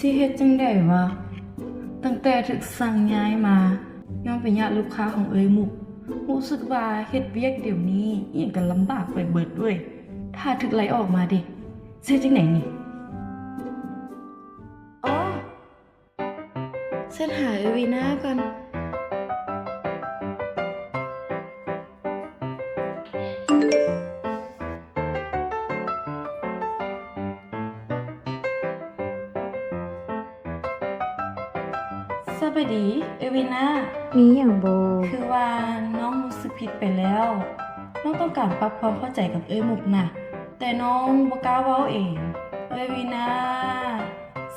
สิเฮ็ดจังได๋วะตั้งแต่ถึกสั่งย้ายมาย้อนเป็นญาติลูกค้าของเอ้ยมุกรู้สึกว่าเฮ็ดเวียกเดี๋ยวนี้อิหยังก็ลำบากไปเบิดด้วยถ้าถึกไล่ออกมาดิสิเฮ็ดจังได๋นี่อ๋อเส้นหาเอ้ยวีน่าก่อนสวัสดีเอวินามีอย่างโบคือว่าน้องรู้สึกผิดไปแล้ว น้องต้องการปรับความเข้าใจกับเอ้ยมุกนะแต่น้องบ่กล้าเว้าเอง เอ้ยวินา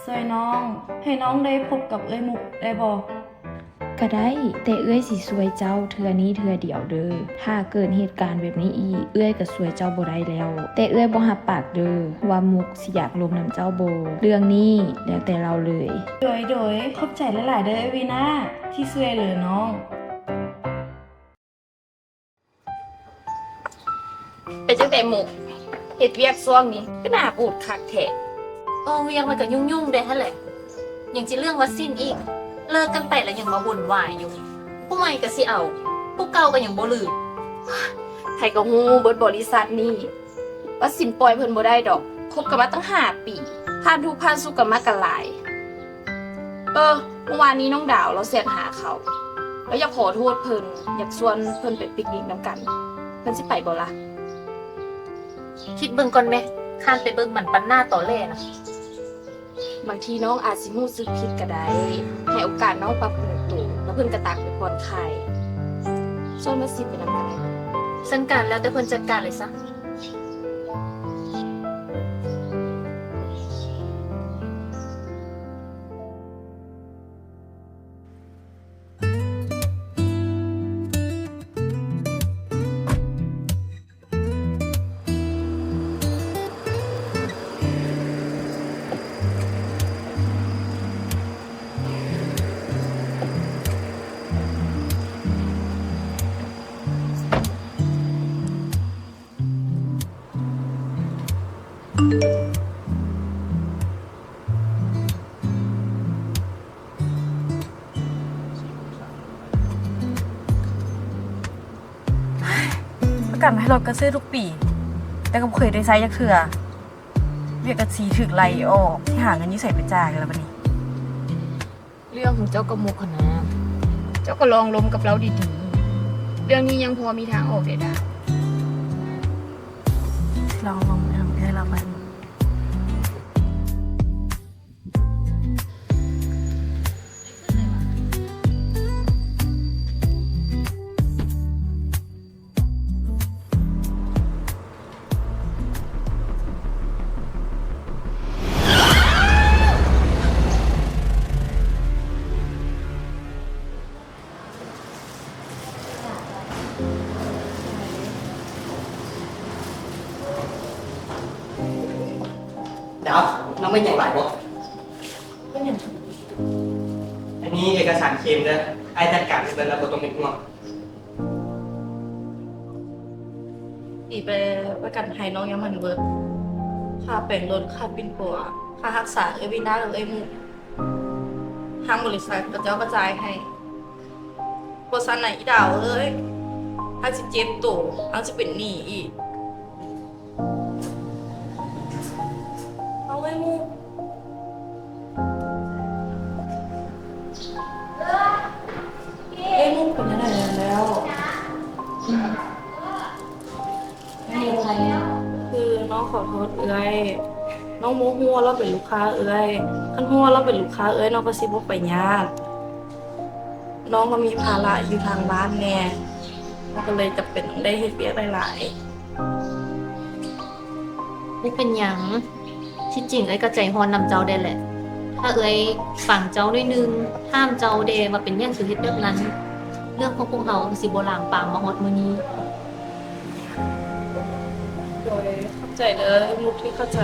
ช่วยน้องให้น้องได้พบกับเอ้ยมุกได้บ่ก็ได้แต่เอื้อยสิสวยเจ้าเทื่อนี้เทื่อเดียวเด้อถ้าเกิดเหตุการณ์แบบนี้อีกเอื้อยก็สวยเจ้าบ่ได้แล้วแต่เอื้อยบ่รับปากเด้อว่ามุกสิอยากลมนำเจ้าโบเรื่องนี้แล้วแต่เราเลยโดยขอบใจหลายๆเด้อเอ้ยวินาที่ช่วยเหลือน้องเป็นจังได๋หมุกเฮ็ดเวียกช่วงนี้ก็น่าปูดคักแท้เวียงมันก็ยุ่งๆเด้หั่นแหละยังสิเรื่องวัคซีนอีกเลิกกันไปแล้วยังมาวุ่นวายอยู่ผู้ใหม่ก็สิเอาผู้เก่าก็ยังบ่ลืม ไผก็ฮู้เบิดบริษัทนี้ว่าสินปล่อยเพิ่นบ่ได้ดอกคบกันมาตั้ง5 ปีผ่านทุกข์ผ่านสุขกันมากันหลายเมื่อวานนี้น้องดาวเราแชทหาเขาแล้วอยากขอโทษเพิ่นอยากชวนเพิ่นไปปิกนิกนำกันเพิ่นสิไปบ่ล่ะคิดเบิ่งก่อนแม่ข้านไปเบิ่งมันปันหน้าต่อแลนะบางทีน้องอาจสิรู้สึกผิดก็ได้ให้โอกาสน้องปรับปรุงตัวแล้วเพิ่นก็ตากไปผ่อนคลายส่วนมาสิไปนำกันได้สังการแล้วแต่เพิ่นจัดการเลยซะประกันให้รถก็ซื้อทุกปีแต่ก็บ่เคยได้ใช้จักเทื่อเรียกกะสีถึกไล่ออกที่หาเงินอยู่ใส่ไปจ่ายแล้วบัดนี้เรื่องของเจ้ากับมุกนะเจ้าก็ลองล้มกับเราดีๆเรื่องนี้ยังพอมีทางออกได้ลองทำให้เราไปเดี๋ยวน้องไม่อย่างไรบ่ เป็นหยัง อันนี้เอกสารเคลมเด้อไอ้จัดการเป็นระบบตรงนี้งอ อีไปประกันให้น้องยังมันเบิดค่าแปลงรถค่าปิ้นปัวค่ารักษาเอวินาหรือเอมุทางบริษัทก็จะกระจายให้บริษัทไหนอีดาวเอ้ยถ้าสิเจ็บตัวถ้าสิเป็นหนี้อีกเอาไว้มุมุเป็นยังไงแล้วคือน้องขอโทษเอ้ยน้องโมหัวเราเป็นลูกค้าเอ้ยคันหัวเราเป็นลูกค้าเอ้ยน้องก็สิบ่ไปยากน้องก็มีภาระอยู่ทางบ้านแน่น้องก็เลยจำเป็นต้องได้เฮ็ดเวียกหลายนี่เป็นหยังที่จริงเอ้ยก็ใจฮ้อนนำเจ้าได้แหละถ้าเอ้ยฟังเจ้าด้วยนึงห้ามเจ้าเดว่าเป็นหยังสิเฮ็ดแบบนั้นเรื่องของพวกเฮาก็สิบ่ลามปามมาฮอดมื้อนี้ๆโดยเข้าใจเลยมุกที่เข้าใจ